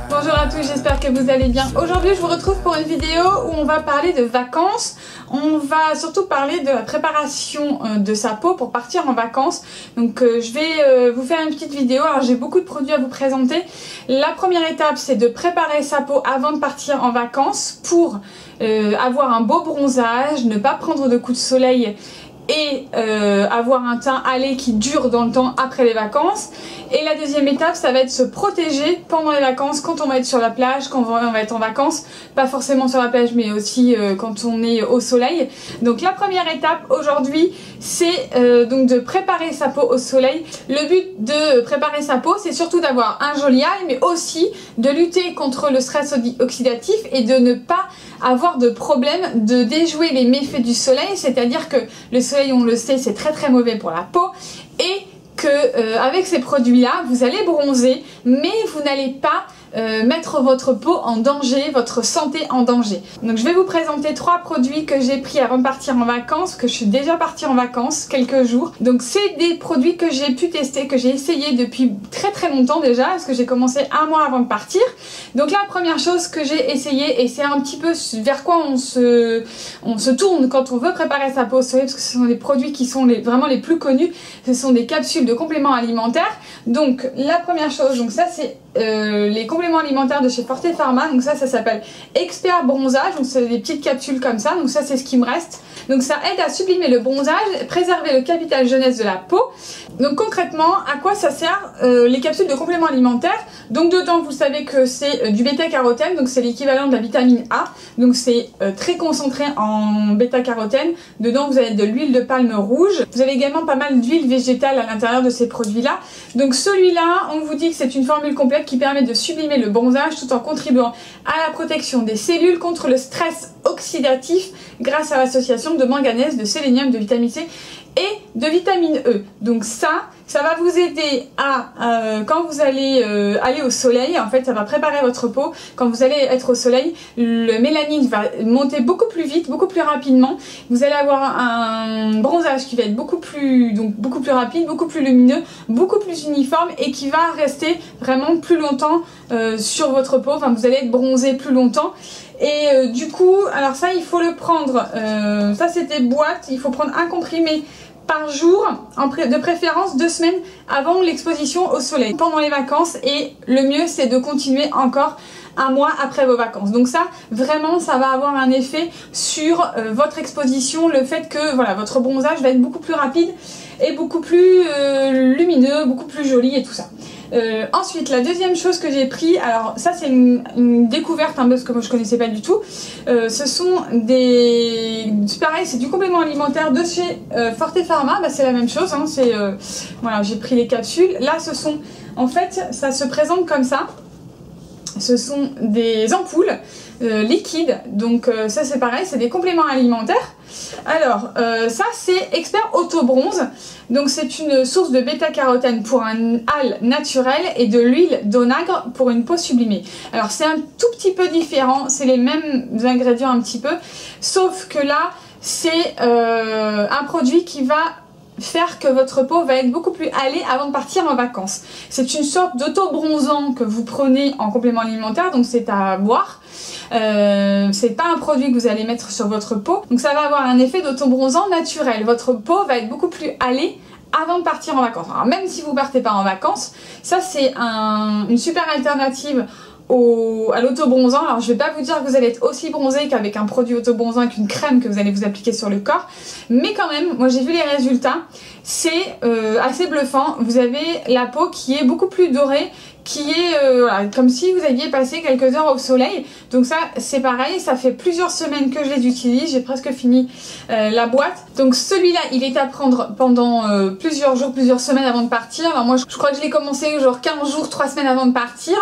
Bonjour à tous, j'espère que vous allez bien. Aujourd'hui, je vous retrouve pour une vidéo où on va parler de vacances. On va surtout parler de la préparation de sa peau pour partir en vacances. Donc je vais vous faire une petite vidéo. Alors j'ai beaucoup de produits à vous présenter. La première étape, c'est de préparer sa peau avant de partir en vacances pour avoir un beau bronzage, ne pas prendre de coups de soleil et avoir un teint hâlé qui dure dans le temps après les vacances. Et la deuxième étape, ça va être se protéger pendant les vacances, quand on va être sur la plage, quand on va être en vacances, pas forcément sur la plage mais aussi quand on est au soleil. Donc la première étape aujourd'hui, c'est donc de préparer sa peau au soleil. Le but de préparer sa peau, c'est surtout d'avoir un joli œil, mais aussi de lutter contre le stress oxydatif et de ne pas avoir de problème de déjouer les méfaits du soleil, c'est-à-dire que le soleil, on le sait, c'est très très mauvais pour la peau, et que avec ces produits-là, vous allez bronzer, mais vous n'allez pas mettre votre peau en danger, votre santé en danger. Donc je vais vous présenter 3 produits que j'ai pris avant de partir en vacances, que je suis déjà partie en vacances quelques jours. Donc c'est des produits que j'ai pu tester, que j'ai essayé depuis très très longtemps déjà, parce que j'ai commencé un mois avant de partir. Donc la première chose que j'ai essayé, et c'est un petit peu vers quoi on se tourne quand on veut préparer sa peau au soleil, parce que ce sont des produits qui sont vraiment les plus connus, ce sont des capsules de compléments alimentaires. Donc la première chose, donc ça c'est les compléments alimentaires de chez Forte Pharma. Donc ça s'appelle Expert Bronzage, donc c'est des petites capsules comme ça, donc ça c'est ce qui me reste. Donc ça aide à sublimer le bronzage, préserver le capital jeunesse de la peau. Donc concrètement, à quoi ça sert les capsules de compléments alimentaires? Donc dedans, vous savez que c'est du bêta-carotène, donc c'est l'équivalent de la vitamine A, donc c'est très concentré en bêta-carotène. Dedans vous avez de l'huile de palme rouge, vous avez également pas mal d'huile végétale à l'intérieur de ces produits là. Donc celui-là, on vous dit que c'est une formule complète qui permet de sublimer le bronzage tout en contribuant à la protection des cellules contre le stress oxydatif grâce à l'association de manganèse, de sélénium, de vitamine C et de vitamine E. Donc ça va vous aider à, quand vous allez aller au soleil, en fait ça va préparer votre peau. Quand vous allez être au soleil, le mélanine va monter beaucoup plus vite, beaucoup plus rapidement. Vous allez avoir un bronzage qui va être beaucoup plus rapide, beaucoup plus lumineux, beaucoup plus uniforme et qui va rester vraiment plus longtemps sur votre peau. Enfin, vous allez être bronzé plus longtemps. Et du coup, alors ça il faut le prendre, ça c'est des boîtes, il faut prendre un comprimé par jour, de préférence 2 semaines avant l'exposition au soleil, pendant les vacances, et le mieux c'est de continuer encore un mois après vos vacances. Donc ça, vraiment, ça va avoir un effet sur votre exposition, le fait que voilà, votre bronzage va être beaucoup plus rapide et beaucoup plus lumineux, beaucoup plus joli et tout ça. Ensuite, la deuxième chose que j'ai pris, alors ça c'est une découverte hein, parce que moi je connaissais pas du tout, ce sont pareil, c'est du complément alimentaire de chez Forte Pharma. Bah, c'est la même chose, hein, voilà, j'ai pris les capsules. Là ce sont, en fait ça se présente comme ça, ce sont des ampoules liquides, donc ça c'est pareil, c'est des compléments alimentaires. Alors ça c'est Expert Auto Bronze, donc c'est une source de bêta-carotène pour un hâle naturel et de l'huile d'onagre pour une peau sublimée. Alors c'est un tout petit peu différent, c'est les mêmes ingrédients un petit peu, sauf que là c'est un produit qui va faire que votre peau va être beaucoup plus hâlée avant de partir en vacances. C'est une sorte d'auto-bronzant que vous prenez en complément alimentaire, donc c'est à boire. C'est pas un produit que vous allez mettre sur votre peau, donc ça va avoir un effet d'auto-bronzant naturel. Votre peau va être beaucoup plus hâlée avant de partir en vacances. Alors même si vous partez pas en vacances, ça c'est une super alternative à l'auto-bronzant. Alors je vais pas vous dire que vous allez être aussi bronzé qu'avec un produit auto-bronzant, avec une crème que vous allez vous appliquer sur le corps, mais quand même, moi j'ai vu les résultats, c'est assez bluffant. Vous avez la peau qui est beaucoup plus dorée, qui est voilà, comme si vous aviez passé quelques heures au soleil. Donc ça c'est pareil, ça fait plusieurs semaines que je les utilise, j'ai presque fini la boîte. Donc celui-là il est à prendre pendant plusieurs jours, plusieurs semaines avant de partir. Alors moi je crois que je l'ai commencé genre 15 jours, 3 semaines avant de partir.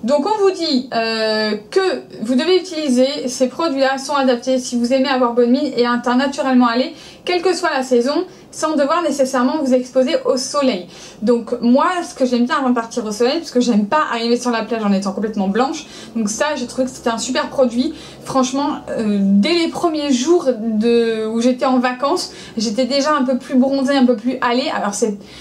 Donc on vous dit que vous devez utiliser ces produits-là, sont adaptés si vous aimez avoir bonne mine et un teint naturellement hâlé, quelle que soit la saison. sans devoir nécessairement vous exposer au soleil. Donc moi, ce que j'aime bien avant de partir au soleil, parce que j'aime pas arriver sur la plage en étant complètement blanche, donc ça j'ai trouvé que c'était un super produit. Franchement, dès les premiers jours où j'étais en vacances, j'étais déjà un peu plus bronzée, un peu plus hâlée. Alors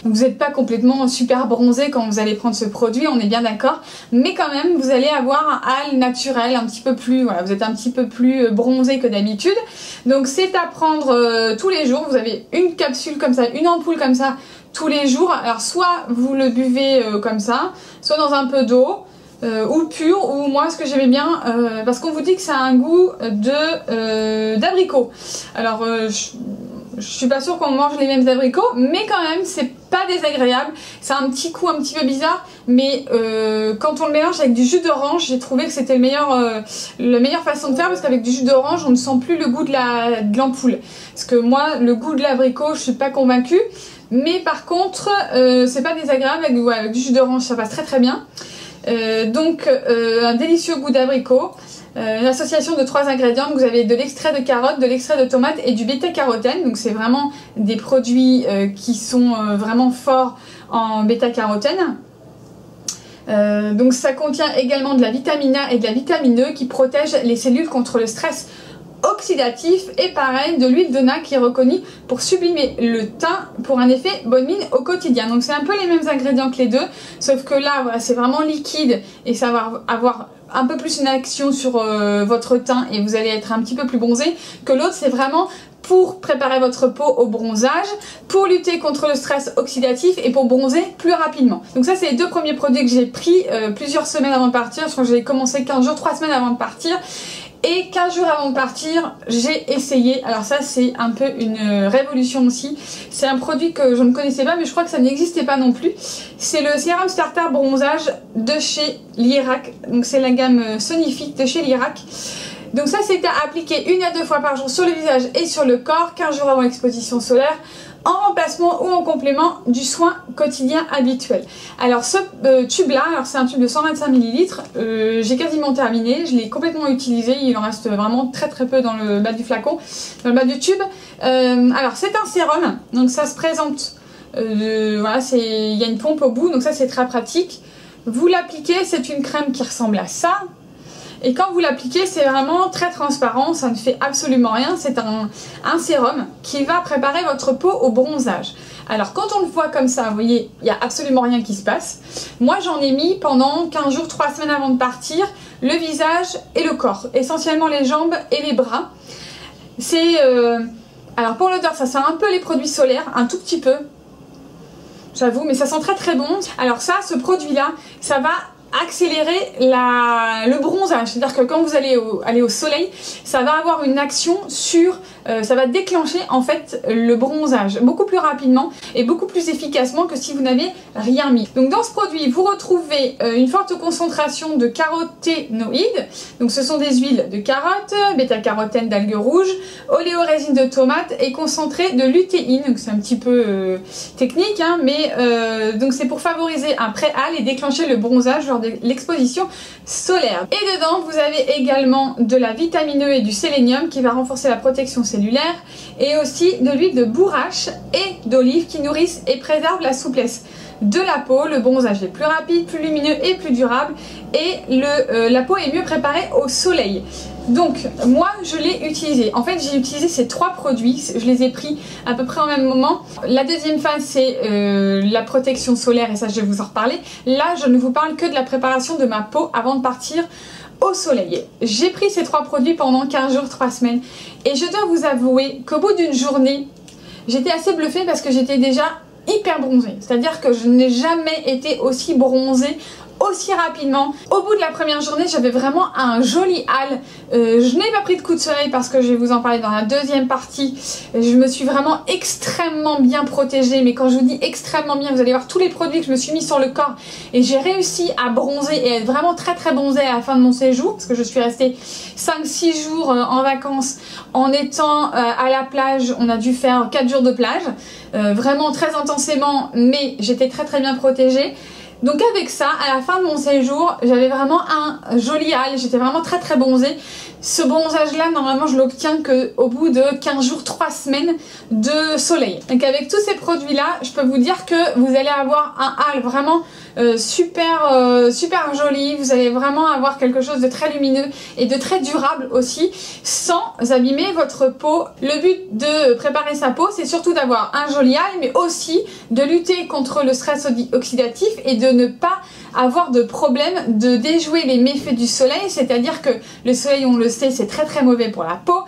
vous n'êtes pas complètement super bronzé quand vous allez prendre ce produit, on est bien d'accord, mais quand même vous allez avoir un hâle naturel un petit peu plus, voilà, vous êtes un petit peu plus bronzé que d'habitude. Donc c'est à prendre tous les jours. Vous avez une capsule comme ça, une ampoule comme ça tous les jours. Alors soit vous le buvez comme ça, soit dans un peu d'eau ou pur, ou moi ce que j'aimais bien parce qu'on vous dit que ça a un goût d'abricot. Alors je suis pas sûre qu'on mange les mêmes abricots, mais quand même c'est pas désagréable. C'est un petit coup un petit peu bizarre, mais quand on le mélange avec du jus d'orange, j'ai trouvé que c'était la meilleure façon de faire, parce qu'avec du jus d'orange on ne sent plus le goût de l'ampoule. Parce que moi le goût de l'abricot je suis pas convaincue, mais par contre c'est pas désagréable avec du jus d'orange, ça passe très très bien. Donc un délicieux goût d'abricot. Une association de 3 ingrédients, donc vous avez de l'extrait de carotte, de l'extrait de tomate et du bêta-carotène. Donc c'est vraiment des produits qui sont vraiment forts en bêta-carotène. Donc ça contient également de la vitamine A et de la vitamine E qui protègent les cellules contre le stress oxydatif, et pareil de l'huile de noix qui est reconnue pour sublimer le teint pour un effet bonne mine au quotidien. Donc c'est un peu les mêmes ingrédients que les deux, sauf que là voilà, c'est vraiment liquide et ça va avoir un peu plus une action sur votre teint et vous allez être un petit peu plus bronzé, que l'autre c'est vraiment pour préparer votre peau au bronzage, pour lutter contre le stress oxydatif et pour bronzer plus rapidement. Donc ça c'est les deux premiers produits que j'ai pris plusieurs semaines avant de partir. Je crois que j'ai commencé 15 jours, 3 semaines avant de partir. Et 15 jours avant de partir, j'ai essayé. Alors ça c'est un peu une révolution aussi. C'est un produit que je ne connaissais pas, mais je crois que ça n'existait pas non plus. C'est le Sérum Starter Bronzage de chez Lierac. Donc c'est la gamme Sonifit de chez Lierac. Donc ça c'est à appliquer 1 à 2 fois par jour sur le visage et sur le corps, 15 jours avant l'exposition solaire, en remplacement ou en complément du soin quotidien habituel. Alors ce tube là, alors c'est un tube de 125 ml, j'ai quasiment terminé, je l'ai complètement utilisé, il en reste vraiment très très peu dans le bas du flacon, dans le bas du tube. Alors c'est un sérum, donc ça se présente, voilà, il y a une pompe au bout, donc ça c'est très pratique. Vous l'appliquez, c'est une crème qui ressemble à ça. Et quand vous l'appliquez, c'est vraiment très transparent, ça ne fait absolument rien. C'est un sérum qui va préparer votre peau au bronzage. Alors quand on le voit comme ça, vous voyez, il n'y a absolument rien qui se passe. Moi j'en ai mis pendant 15 jours, 3 semaines avant de partir, le visage et le corps. Essentiellement les jambes et les bras. C'est... alors pour l'odeur, ça sent un peu les produits solaires, un tout petit peu. J'avoue, mais ça sent très très bon. Alors ça, ce produit-là, ça va accélérer le bronzage, c'est-à-dire que quand vous allez aller au soleil, ça va avoir une action sur, ça va déclencher en fait le bronzage beaucoup plus rapidement et beaucoup plus efficacement que si vous n'avez rien mis. Donc dans ce produit, vous retrouvez une forte concentration de caroténoïdes, donc ce sont des huiles de carotte, bêta-carotène d'algues rouges, oléorésine de tomate et concentré de lutéine, donc c'est un petit peu technique, hein, mais donc c'est pour favoriser un pré-hâle et déclencher le bronzage lors de l'exposition solaire. Et dedans vous avez également de la vitamine E et du sélénium qui va renforcer la protection cellulaire, et aussi de l'huile de bourrache et d'olive qui nourrissent et préservent la souplesse de la peau. Le bronzage est plus rapide, plus lumineux et plus durable, et la peau est mieux préparée au soleil. Donc moi je l'ai utilisé, en fait j'ai utilisé ces 3 produits, je les ai pris à peu près au même moment. La deuxième phase c'est la protection solaire, et ça je vais vous en reparler. Là je ne vous parle que de la préparation de ma peau avant de partir au soleil. J'ai pris ces 3 produits pendant 15 jours, 3 semaines, et je dois vous avouer qu'au bout d'une journée j'étais assez bluffée parce que j'étais déjà hyper bronzée, c'est à dire que je n'ai jamais été aussi bronzée aussi rapidement. Au bout de la première journée, j'avais vraiment un joli hâle. Je n'ai pas pris de coup de soleil parce que je vais vous en parler dans la deuxième partie. Je me suis vraiment extrêmement bien protégée, mais quand je vous dis extrêmement bien, vous allez voir tous les produits que je me suis mis sur le corps, et j'ai réussi à bronzer et être vraiment très très bronzée à la fin de mon séjour, parce que je suis restée 5-6 jours en vacances en étant à la plage. On a dû faire 4 jours de plage, vraiment très intensément, mais j'étais très très bien protégée. Donc avec ça, à la fin de mon séjour, j'avais vraiment un joli hâle, j'étais vraiment très très bronzée. Ce bronzage là, normalement je l'obtiens qu'au bout de 15 jours, 3 semaines de soleil. Donc avec tous ces produits là, je peux vous dire que vous allez avoir un hâle vraiment super joli. Vous allez vraiment avoir quelque chose de très lumineux et de très durable aussi, sans abîmer votre peau. Le but de préparer sa peau, c'est surtout d'avoir un joli hâle, mais aussi de lutter contre le stress oxydatif et de ne pas avoir de problème de déjouer les méfaits du soleil, c'est-à-dire que le soleil, on le sait, c'est très très mauvais pour la peau,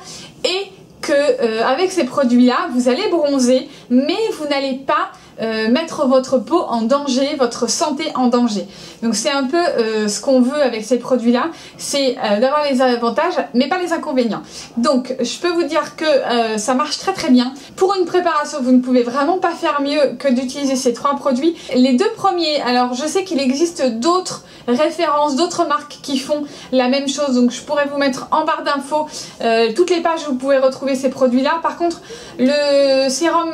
et que avec ces produits-là, vous allez bronzer, mais vous n'allez pas mettre votre peau en danger, votre santé en danger. Donc c'est un peu ce qu'on veut avec ces produits-là, c'est d'avoir les avantages, mais pas les inconvénients. Donc je peux vous dire que ça marche très très bien. Pour une préparation, vous ne pouvez vraiment pas faire mieux que d'utiliser ces 3 produits. Les 2 premiers, alors je sais qu'il existe d'autres références, d'autres marques qui font la même chose, donc je pourrais vous mettre en barre d'infos toutes les pages où vous pouvez retrouver ces produits-là. Par contre, le sérum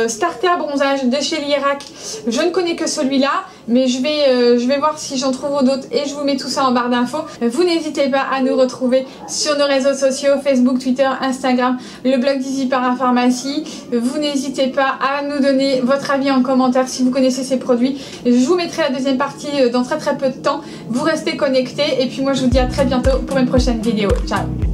Starter Bronzage de chez Lierac, je ne connais que celui-là, mais je vais voir si j'en trouve d'autres et je vous mets tout ça en barre d'infos. Vous n'hésitez pas à nous retrouver sur nos réseaux sociaux, Facebook, Twitter, Instagram, le blog d'Easy Parapharmacie. Vous n'hésitez pas à nous donner votre avis en commentaire si vous connaissez ces produits. Je vous mettrai la deuxième partie dans très très peu de temps. Vous restez connectés et puis moi je vous dis à très bientôt pour une prochaine vidéo. Ciao!